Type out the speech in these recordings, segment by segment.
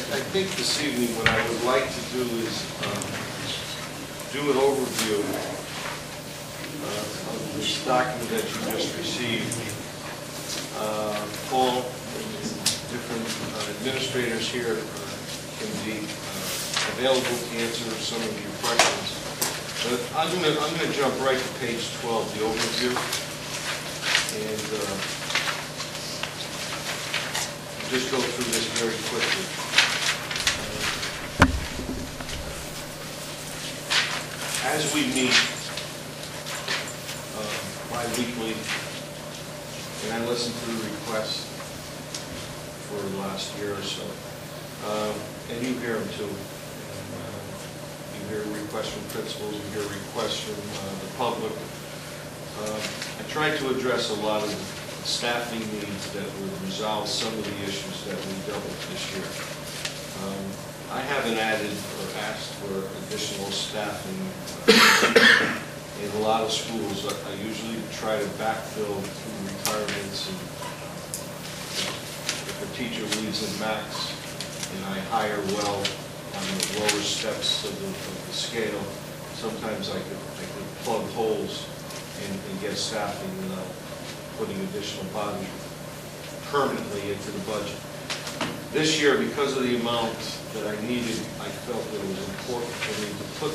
I think this evening what I would like to do is do an overview of this document that you just received. Paul and different administrators here can be available to answer some of your questions. But I'm going to jump right to page 12, the overview, and just go through this very quickly. As we meet bi-weekly, and I listen to the requests for the last year or so, and you hear them too. You hear requests from principals, you hear requests from the public. I tried to address a lot of the staffing needs that would resolve some of the issues that we dealt with this year. I haven't added or asked for additional staffing in a lot of schools. I usually try to backfill through retirements, and if a teacher leaves in max and I hire well on the lower steps of the scale, sometimes I could plug holes and get staffing without putting additional body permanently into the budget. This year, because of the amount that I needed, I felt that it was important for me to put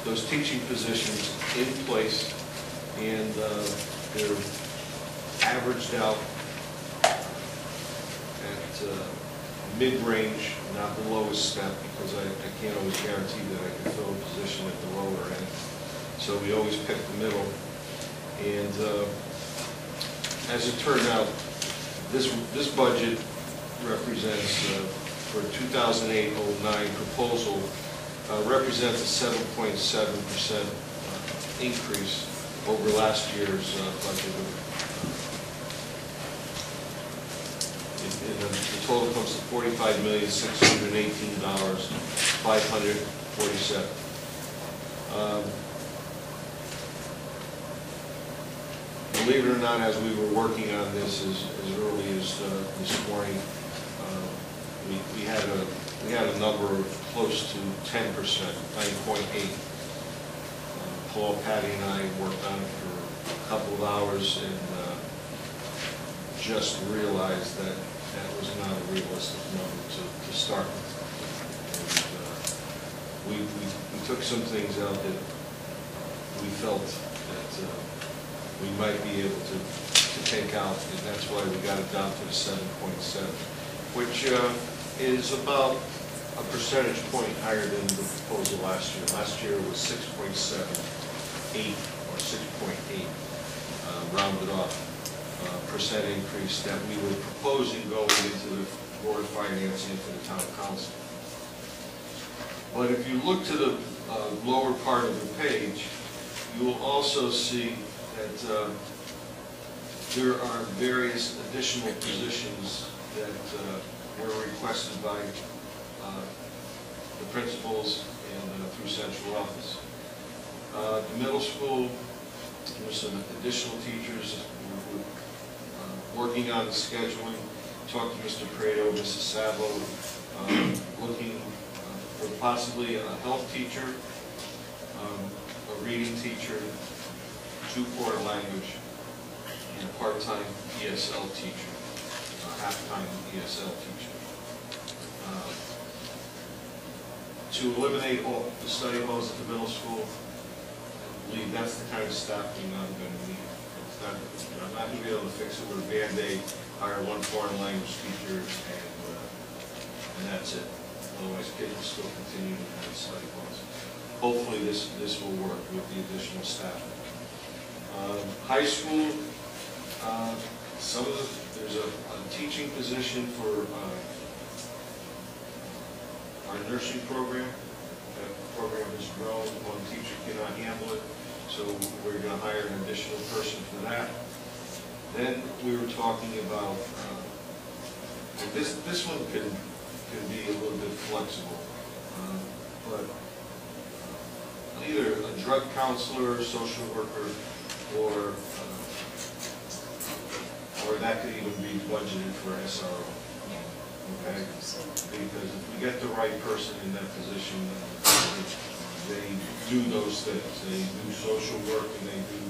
those teaching positions in place, and they're averaged out at mid-range, not the lowest step, because I can't always guarantee that I can fill a position at the lower end. So we always pick the middle. And as it turned out, this budget represents, for 2008-09 proposal, represents a 7.7% increase over last year's budget. The total comes to $45,618,547. Believe it or not, as we were working on this as early as this morning, we had a number of close to 10%, 9.8. Paul, Patty, and I worked on it for a couple of hours and just realized that that was not a realistic number to start with. And we took some things out that we felt that we might be able to take out, and that's why we got it down to the 7.7, which is about a percentage point higher than the proposal last year. Last year it was 6.78 or 6.8, rounded off, percent increase that we were proposing going into the Board of Finance and to the Town Council. But if you look to the lower part of the page, you will also see that there are various additional positions that were requested by the principals and through central office. The middle school, there's some additional teachers who were working on the scheduling. Talked to Mr. Prado, Mrs. Savo, looking for possibly a health teacher, a reading teacher, 2 foreign language, and a part-time ESL teacher, a half-time ESL teacher. To eliminate all the study halls at the middle school, I believe that's the kind of staffing I'm going to need. I'm not going to be able to fix it with a Band-Aid, hire 1 foreign language teacher, and that's it. Otherwise, kids will still continue to have study halls. Hopefully, this will work with the additional staffing. High school, there's a teaching position for our nursing program. That program has grown. 1 teacher cannot handle it, so we're going to hire an additional person for that. Then we were talking about this one can be a little bit flexible, but either a drug counselor, social worker, or that could even be budgeted for SRO. okay? Because if we get the right person in that position, they do those things. They do social work, and they do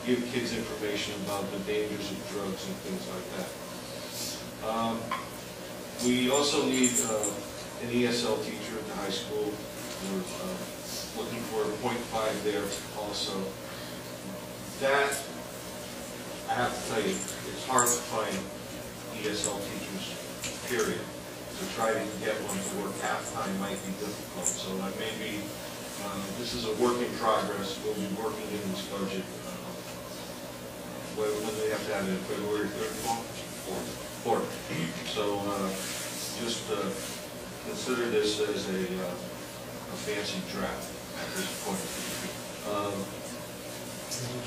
give kids information about the dangers of drugs and things like that. We also need an ESL teacher at the high school. We're looking for a .5 there also. That, I have to tell you, it's hard to find ESL teachers, period. To try to get one to work half-time might be difficult. So I may be, this is a work in progress. We'll be working in this budget. When do they have to have it, February 3rd, 4th? So just consider this as a fancy draft at this point.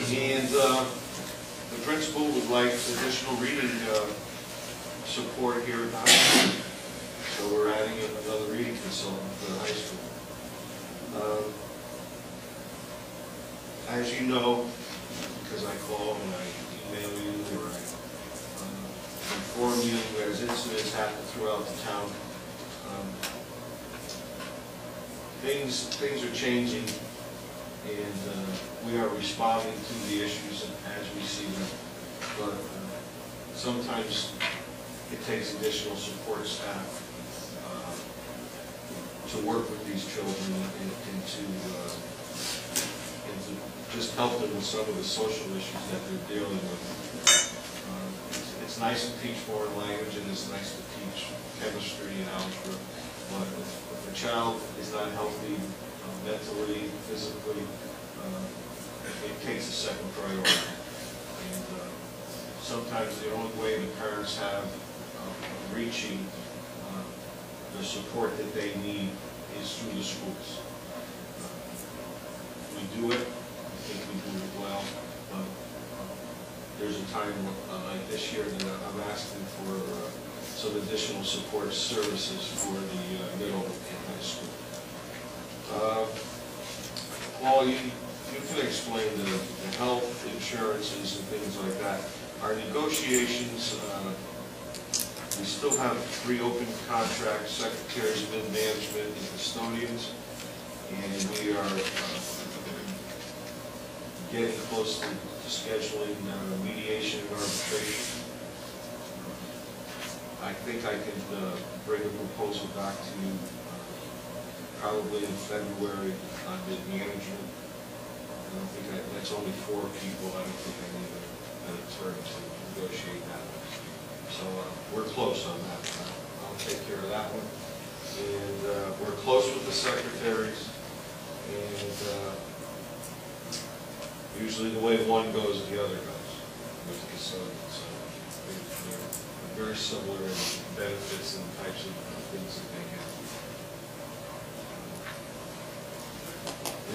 And the principal would like additional reading support here at the high school. So we're adding another reading consultant for the high school. As you know, because I call and I email you or I inform you as incidents happen throughout the town, things are changing, and we are responding to the issues as we see them. But sometimes it takes additional support staff to work with these children and to just help them with some of the social issues that they're dealing with. It's nice to teach foreign language, and it's nice to teach chemistry and algebra, but if a child is not healthy mentally, physically, it takes a second priority. And sometimes the only way the parents have of reaching the support that they need is through the schools. We do it. I think we do it well, but there's a time like this year that I'm asking for some additional support services for the middle and high school. Paul, you can explain the health insurances and things like that. Our negotiations, we still have 3 open contracts: secretaries, mid-management, and custodians, and we are getting close to scheduling mediation and arbitration. I think I can bring a proposal back to you probably in February on mid-management. I don't think that's only 4 people. I don't think I need an attorney to negotiate that. So we're close on that. I'll take care of that one. And we're close with the secretaries. And usually the way one goes, the other goes with the custodians. So they're very similar in benefits and types of things that they get.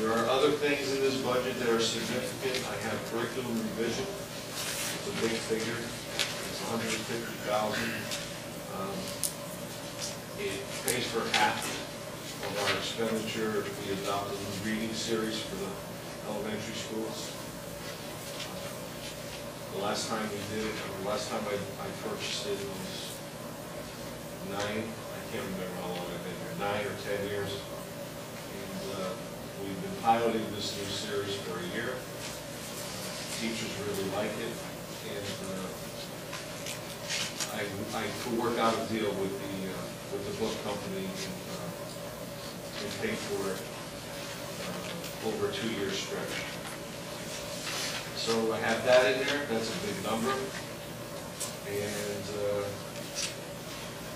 There are other things in this budget that are significant. I have curriculum revision. It's a big figure. It's $150,000. It pays for half of our expenditure. We adopted a reading series for the elementary schools. The last time we did it, or the last time I purchased it was 9, I can't remember how long I've been here, 9 or 10 years. And we've been piloting this new series for a year. Teachers really like it, and I could work out a deal with the book company and pay for it over a 2-year stretch. So I have that in there. That's a big number. And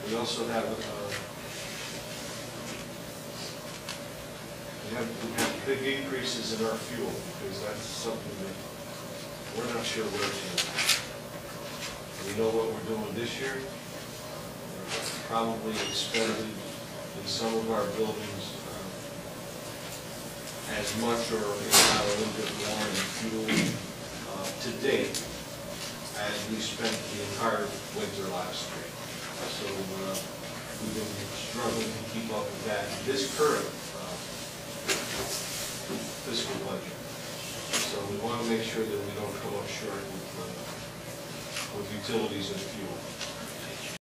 we also have we have big increases in our fuel, because that's something that we're not sure where it's going. We know what we're doing this year. We're probably expending in some of our buildings as much or if not a little bit more in fuel to date as we spent the entire winter last year. So we've been struggling to keep up with that in this current fiscal budget. So we want to make sure that we don't come up short with utilities and fuel.